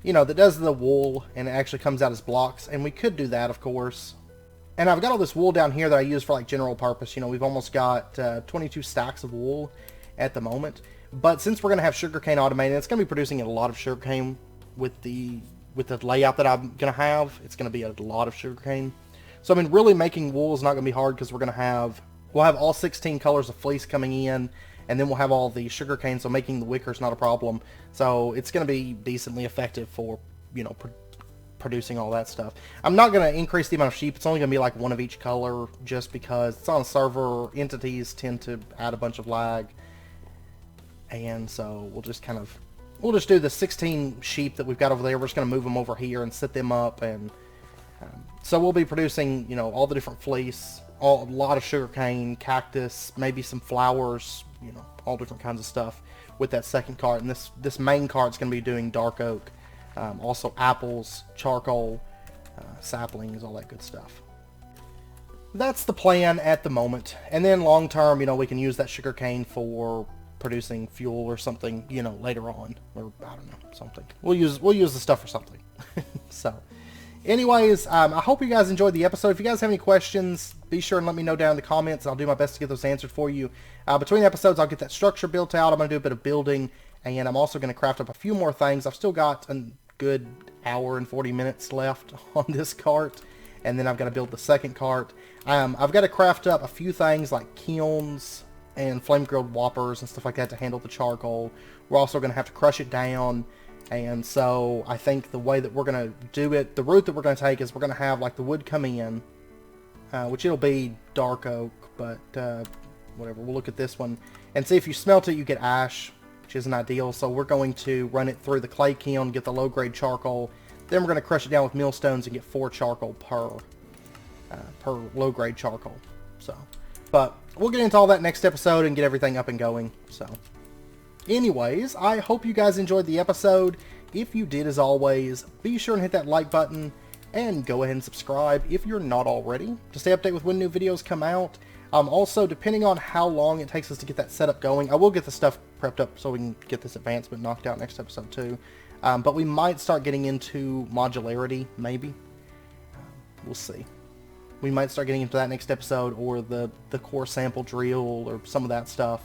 that does the wool and it actually comes out as blocks, and we could do that, of course. And I've got all this wool down here that I use for like general purpose. We've almost got 22 stacks of wool at the moment. But since we're going to have sugarcane automated, it's going to be producing a lot of sugarcane with the layout that I'm going to have. It's going to be a lot of sugarcane. So, I mean, really making wool is not going to be hard because we'll have all 16 colors of fleece coming in, and then we'll have all the sugarcane, so making the wicker is not a problem. So, it's going to be decently effective for, producing all that stuff. I'm not going to increase the amount of sheep. It's only going to be like 1 of each color just because it's on a server. Entities tend to add a bunch of lag. And so, we'll just do the 16 sheep that we've got over there. We're just going to move them over here and set them up, and so we'll be producing, all the different fleece, a lot of sugarcane, cactus, maybe some flowers, all different kinds of stuff with that second cart. And this main cart's going to be doing dark oak, also apples, charcoal, saplings, all that good stuff. That's the plan at the moment. And then long term, we can use that sugarcane for producing fuel or something, later on, or I don't know, something. We'll use the stuff for something. So, anyways, I hope you guys enjoyed the episode. If you guys have any questions, be sure and let me know down in the comments. I'll do my best to get those answered for you. Between episodes, I'll get that structure built out. I'm going to do a bit of building, and I'm also going to craft up a few more things. I've still got a good hour and 40 minutes left on this cart, and then I've got to build the second cart. I've got to craft up a few things like kilns and flame grilled whoppers and stuff like that to handle the charcoal. We're also going to have to crush it down, and so I think the way that we're going to do it, the route that we're going to take is we're going to have like the wood coming in, which it'll be dark oak, but whatever, we'll look at this one and see if you smelt it you get ash, which isn't ideal. So we're going to run it through the clay kiln, get the low grade charcoal, then we're going to crush it down with millstones and get 4 charcoal per low grade charcoal. So, but we'll get into all that next episode and get everything up and going. So, anyways, I hope you guys enjoyed the episode. If you did, as always, be sure and hit that like button and go ahead and subscribe if you're not already to stay updated with when new videos come out. Also, depending on how long it takes us to get that setup going, I will get the stuff prepped up so we can get this advancement knocked out next episode too. But we might start getting into modularity, maybe. We'll see. We might start getting into that next episode, or the core sample drill, or some of that stuff.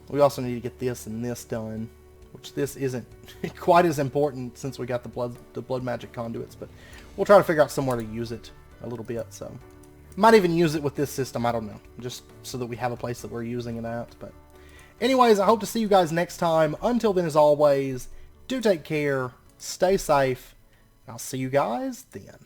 We also need to get this and this done, which this isn't quite as important since we got the blood magic conduits, but we'll try to figure out somewhere to use it. a little bit, so might even use it with this system, I don't know, just so that we have a place that we're using it at. But anyways, I hope to see you guys next time. Until then, as always, do take care, stay safe, and I'll see you guys then.